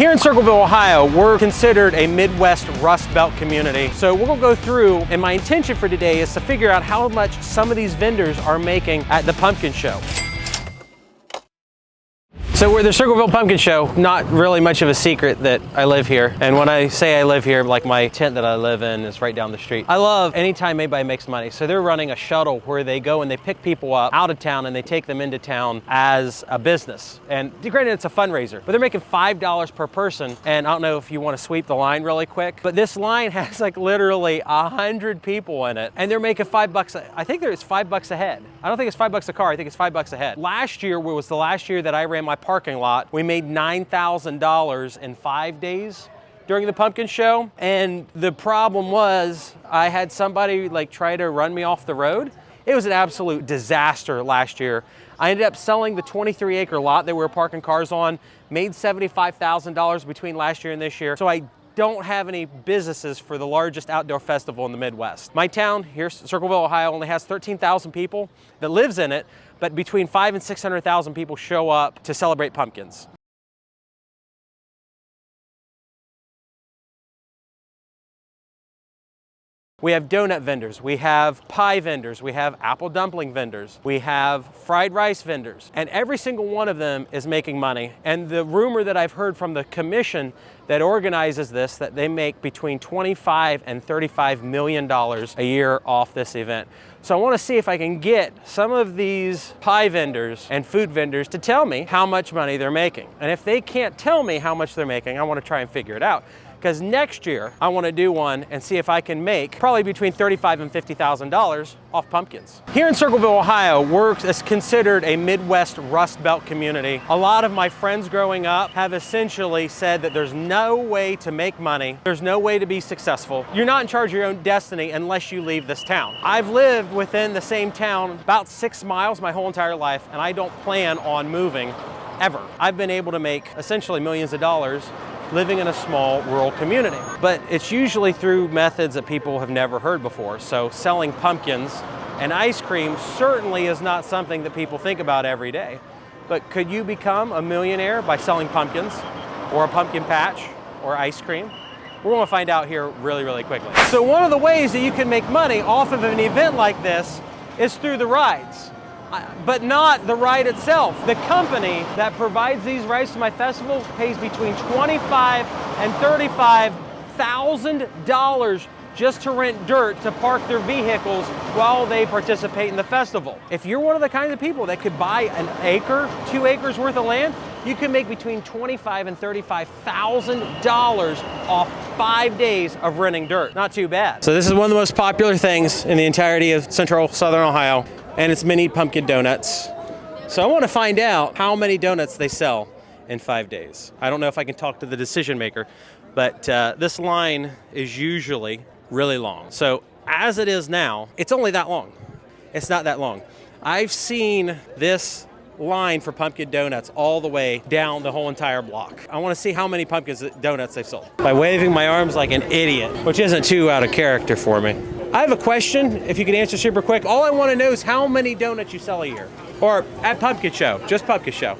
Here in Circleville, Ohio, we're considered a Midwest Rust Belt community. So we're gonna go through, and my intention for today is to figure out how much some of these vendors are making at the pumpkin show. So we're the Circleville Pumpkin Show. Not really much of a secret that I live here. And when I say I live here, like my tent that I live in is right down the street. I love anytime anybody makes money. So they're running a shuttle where they go and they pick people up out of town and they take them into town as a business. And granted, it's a fundraiser, but they're making $5 per person. And I don't know if you want to sweep the line really quick, but this line has like literally 100 people in it. And they're making $5. I think it's $5 a head. I don't think it's $5 a car. I think it's $5 a head. Last year was the last year that I ran my parking lot. We made $9,000 in 5 days during the pumpkin show. And the problem was I had somebody like try to run me off the road. It was an absolute disaster last year. I ended up selling the 23-acre lot that we were parking cars on, made $75,000 between last year and this year. So I don't have any businesses for the largest outdoor festival in the Midwest. My town here, Circleville, Ohio, only has 13,000 people that lives in it, but between 500,000 and 600,000 people show up to celebrate pumpkins. We have donut vendors, we have pie vendors, we have apple dumpling vendors, we have fried rice vendors, and every single one of them is making money. And the rumor that I've heard from the commission that organizes this, that they make between $25 and $35 million a year off this event. So I want to see if I can get some of these pie vendors and food vendors to tell me how much money they're making. And if they can't tell me how much they're making, I want to try and figure it out. Because next year, I want to do one and see if I can make probably between $35,000 and $50,000 off pumpkins. Here in Circleville, Ohio, we're considered a Midwest Rust Belt community. A lot of my friends growing up have essentially said that there's no way to make money, there's no way to be successful. You're not in charge of your own destiny unless you leave this town. I've lived within the same town about 6 miles my whole entire life, and I don't plan on moving ever. I've been able to make essentially millions of dollars living in a small rural community. But it's usually through methods that people have never heard before. So selling pumpkins and ice cream certainly is not something that people think about every day. But could you become a millionaire by selling pumpkins or a pumpkin patch or ice cream? We're gonna find out here really, really quickly. So one of the ways that you can make money off of an event like this is through the rides. But not the ride itself. The company that provides these rides to my festival pays between $25,000 and $35,000 just to rent dirt to park their vehicles while they participate in the festival. If you're one of the kinds of people that could buy an acre, 2 acres worth of land, you can make between $25,000 and $35,000 off 5 days of renting dirt. Not too bad. So this is one of the most popular things in the entirety of central southern Ohio, and it's mini pumpkin donuts. So I want to find out how many donuts they sell in 5 days. I don't know if I can talk to the decision maker, but this line is usually really long. So as it is now, it's only that long. It's not that long. I've seen this line for pumpkin donuts all the way down the whole entire block. I want to see how many donuts they've sold. By waving my arms like an idiot, which isn't too out of character for me. I have a question, if you could answer super quick. All I want to know is how many donuts you sell a year. Or at pumpkin show, just pumpkin show.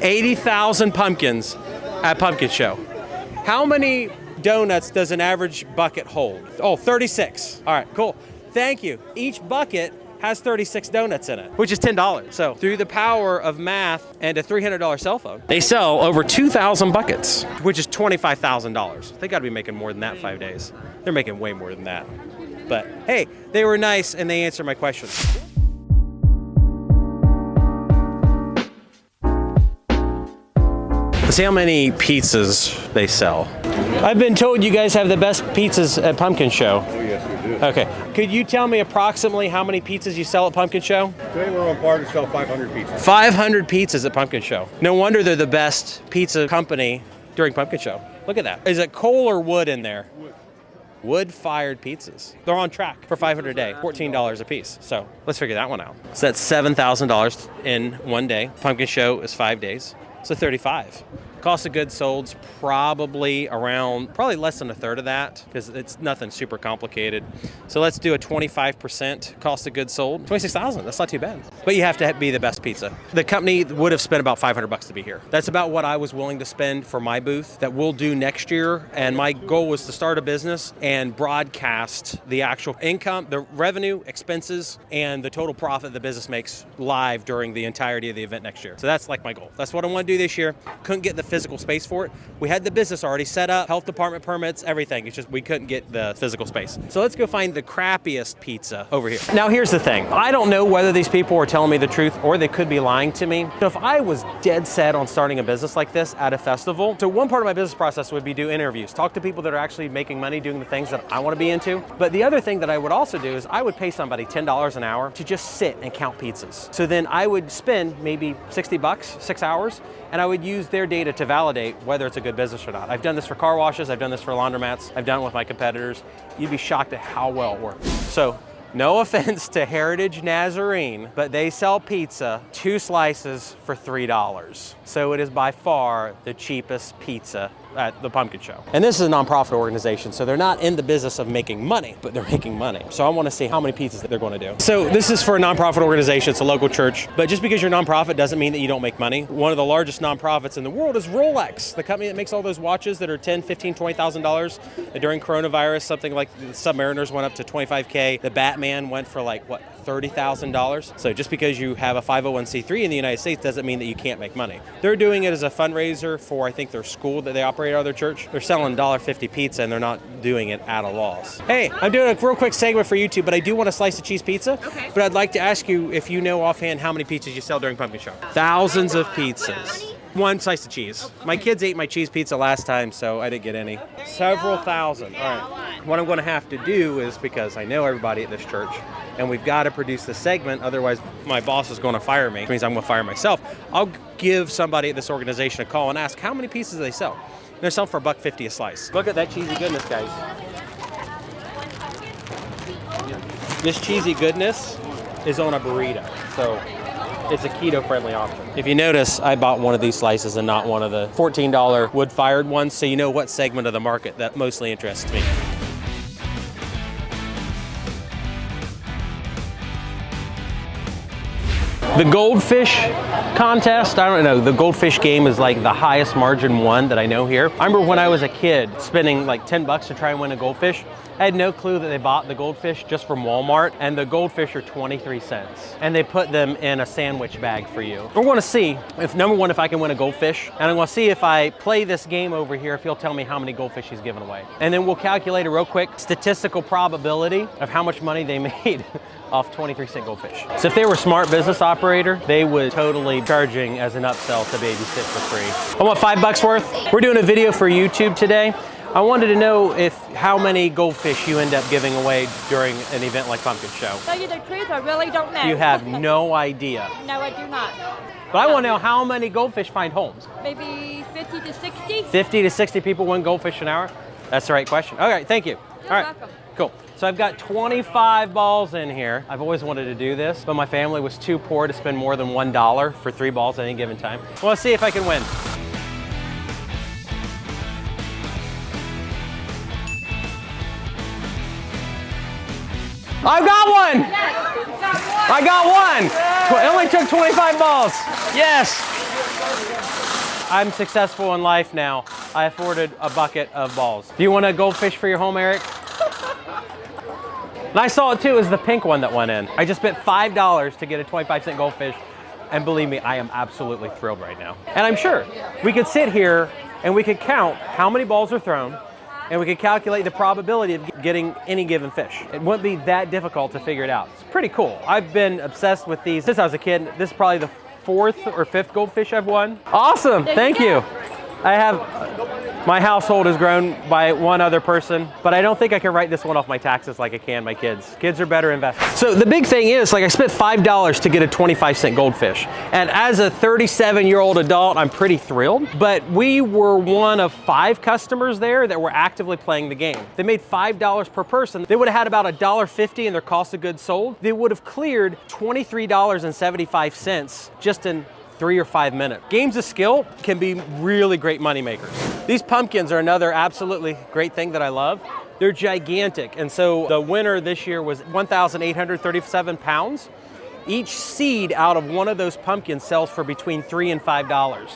80,000 pumpkins at pumpkin show. How many donuts does an average bucket hold? Oh, 36. All right, cool. Thank you. Each bucket has 36 donuts in it, which is $10. So through the power of math and a $300 cell phone, they sell over 2,000 buckets, which is $25,000. They gotta be making more than that 5 days. They're making way more than that. But hey, they were nice and they answered my question. Let's see how many pizzas they sell. I've been told you guys have the best pizzas at Pumpkin Show. Oh, yes, we do. Okay. Could you tell me approximately how many pizzas you sell at Pumpkin Show? Today we're on par to sell 500 pizzas. 500 pizzas at Pumpkin Show. No wonder they're the best pizza company during Pumpkin Show. Look at that. Is it coal or wood in there? Wood. Wood-fired pizzas. They're on track for 500 a day, $14 a piece. So let's figure that one out. So that's $7,000 in 1 day. Pumpkin Show is 5 days, so $35,000. Cost of goods sold's probably less than a third of that, because it's nothing super complicated. So let's do a 25% cost of goods sold. $26,000, that's not too bad. but you have to be the best pizza. The company would have spent about $500 to be here. That's about what I was willing to spend for my booth that we'll do next year. And my goal was to start a business and broadcast the actual income, the revenue, expenses, and the total profit the business makes live during the entirety of the event next year. So that's like my goal. That's what I want to do this year. Couldn't get the physical space for it. We had the business already set up, health department permits, everything. It's just we couldn't get the physical space. So let's go find the crappiest pizza over here. Now here's the thing. I don't know whether these people are telling me the truth or they could be lying to me. So if I was dead set on starting a business like this at a festival, so one part of my business process would be do interviews, talk to people that are actually making money doing the things that I want to be into. But the other thing that I would also do is I would pay somebody $10 an hour to just sit and count pizzas. So then I would spend maybe $60, 6 hours, and I would use their data to validate whether it's a good business or not. I've done this for car washes, I've done this for laundromats, I've done it with my competitors. You'd be shocked at how well it works. So, no offense to Heritage Nazarene, but they sell pizza, 2 slices for $3. So it is by far the cheapest pizza at the Pumpkin Show. And this is a nonprofit organization, so they're not in the business of making money, but they're making money. So I want to see how many pizzas that they're going to do. So this is for a nonprofit organization, it's a local church, but just because you're a nonprofit doesn't mean that you don't make money. One of the largest nonprofits in the world is Rolex, the company that makes all those watches that are $10,000, $15,000, $20,000. During coronavirus, something like the Submariners went up to $25K. The Batman went for like, what, $30,000. So just because you have a 501c3 in the United States doesn't mean that you can't make money. They're doing it as a fundraiser for, I think, their school that they operate out of their church. They're selling $1.50 pizza and they're not doing it at a loss. Hey, I'm doing a real quick segment for YouTube, but I do want a slice of cheese pizza. Okay. But I'd like to ask you if you know offhand how many pizzas you sell during Pumpkin Show. Thousands of pizzas. 1 slice of cheese. My kids ate my cheese pizza last time, so I didn't get any. Several thousand. All right. What I'm going to have to do is, because I know everybody at this church, and we've got to produce the segment, otherwise my boss is going to fire me, which means I'm going to fire myself. I'll give somebody at this organization a call and ask how many pieces they sell. They're selling for $1.50 a slice. Look at that cheesy goodness, guys. This cheesy goodness is on a burrito, so it's a keto-friendly option. If you notice, I bought one of these slices and not one of the $14 wood-fired ones, so you know what segment of the market that mostly interests me. The Goldfish Contest, I don't know, the Goldfish game is like the highest margin one that I know here. I remember when I was a kid spending like $10 to try and win a goldfish. I had no clue that they bought the goldfish just from Walmart, and the goldfish are 23 cents. And they put them in a sandwich bag for you. We're gonna see if, number one, if I can win a goldfish, and I'm gonna see if I play this game over here, if he'll tell me how many goldfish he's given away. And then we'll calculate a real quick statistical probability of how much money they made off 23-cent goldfish. So if they were a smart business operator, they would totally charging as an upsell to babysit for free. I want $5 worth. We're doing a video for YouTube today. I wanted to know how many goldfish you end up giving away during an event like Pumpkin Show. Tell you the truth, I really don't know. You have no idea. No, I do not. But I want to know how many goldfish find homes. Maybe 50 to 60? 50 to 60 people win goldfish an hour? That's the right question. All right, thank you. You're All right, welcome. cool. So I've got 25 balls in here. I've always wanted to do this, but my family was too poor to spend more than $1 for 3 balls at any given time. Well, let's see if I can win. I got one! Yes, I got one! It only took 25 balls. Yes! I'm successful in life now. I afforded a bucket of balls. Do you want a goldfish for your home, Eric? And I saw it too, it was the pink one that went in. I just spent $5 to get a 25-cent goldfish, and believe me, I am absolutely thrilled right now. And I'm sure we could sit here and we could count how many balls are thrown, and we could calculate the probability of getting any given fish. It wouldn't be that difficult to figure it out. It's pretty cool. I've been obsessed with these since I was a kid. This is probably the 4th or 5th goldfish I've won. Awesome, thank you. I have, my household has grown by one other person, but I don't think I can write this one off my taxes like I can my kids. Kids are better investors. So the big thing is, like, I spent $5 to get a 25-cent goldfish. And as a 37-year-old adult, I'm pretty thrilled, but we were one of 5 customers there that were actively playing the game. They made $5 per person. They would have had about $1.50 in their cost of goods sold. They would have cleared $23.75 just in 3 or 5 minutes. Games of skill can be really great money makers. These pumpkins are another absolutely great thing that I love. They're gigantic, and so the winner this year was 1,837 pounds. Each seed out of one of those pumpkins sells for between $3 and $5,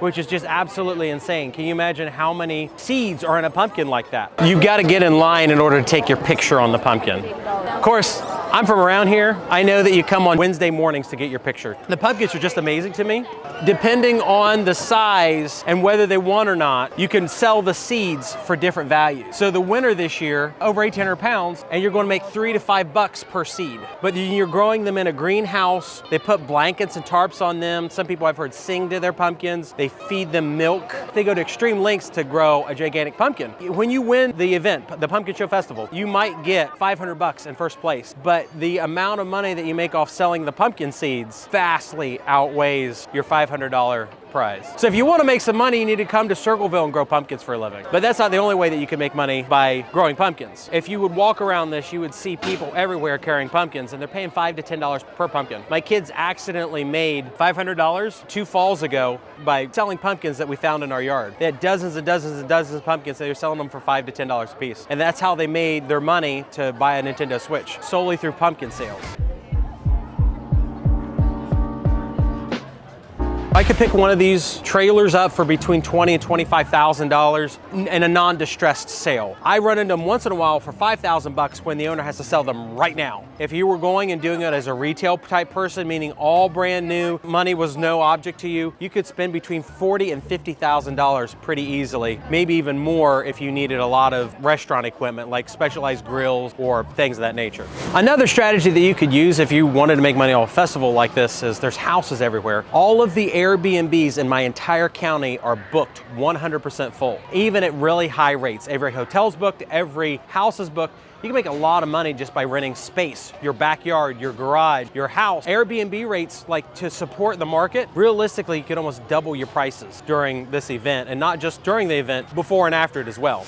which is just absolutely insane. Can you imagine how many seeds are in a pumpkin like that? You've got to get in line in order to take your picture on the pumpkin. Of course, I'm from around here. I know that you come on Wednesday mornings to get your picture. The pumpkins are just amazing to me. Depending on the size and whether they won or not, you can sell the seeds for different values. So the winner this year, over 1,800 pounds, and you're going to make $3 to $5 per seed. But you're growing them in a greenhouse. They put blankets and tarps on them. Some people I've heard sing to their pumpkins. They feed them milk. They go to extreme lengths to grow a gigantic pumpkin. When you win the event, the Pumpkin Show Festival, you might get $500 in first place, but the amount of money that you make off selling the pumpkin seeds vastly outweighs your $500 prize. So if you want to make some money, you need to come to Circleville and grow pumpkins for a living. But that's not the only way that you can make money by growing pumpkins. If you would walk around this, you would see people everywhere carrying pumpkins, and they're paying $5 to $10 per pumpkin. My kids accidentally made $500 2 falls ago by selling pumpkins that we found in our yard. They had dozens and dozens and dozens of pumpkins. They were selling them for $5 to $10 a piece. And that's how they made their money to buy a Nintendo Switch, solely through pumpkin sales. I could pick one of these trailers up for between $20,000 and $25,000 in a non-distressed sale. I run into them once in a while for $5,000 when the owner has to sell them right now. If you were going and doing it as a retail type person, meaning all brand new, money was no object to you, you could spend between $40,000 and $50,000 pretty easily, maybe even more if you needed a lot of restaurant equipment like specialized grills or things of that nature. Another strategy that you could use if you wanted to make money off a festival like this is there's houses everywhere. All of the Airbnbs in my entire county are booked 100% full, even at really high rates. Every hotel's booked, every house is booked. You can make a lot of money just by renting space, your backyard, your garage, your house. Airbnb rates, like to support the market, realistically, you could almost double your prices during this event, and not just during the event, before and after it as well.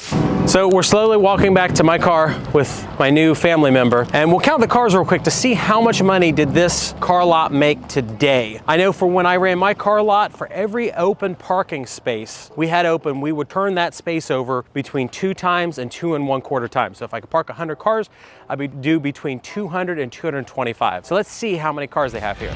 So we're slowly walking back to my car with my new family member, and we'll count the cars real quick to see how much money did this car lot make today. I know for when I ran my car lot, for every open parking space we had open, we would turn that space over between 2 times and 2 1/4 times. So if I could park 100 cars, I'd be due between 200 and 225. So let's see how many cars they have here.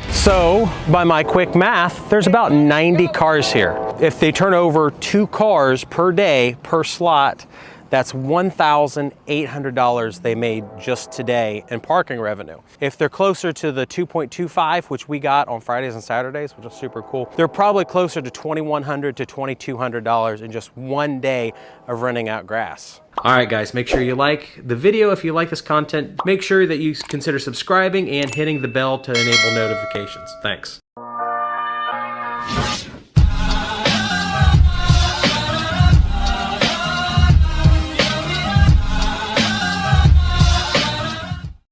So, by my quick math, there's about 90 cars here. If they turn over 2 cars per day per slot, that's $1,800 they made just today in parking revenue. If they're closer to the 2.25, which we got on Fridays and Saturdays, which is super cool, they're probably closer to $2,100 to $2,200 in just one day of renting out grass. All right, guys, make sure you like the video if you like this content. Make sure that you consider subscribing and hitting the bell to enable notifications. Thanks.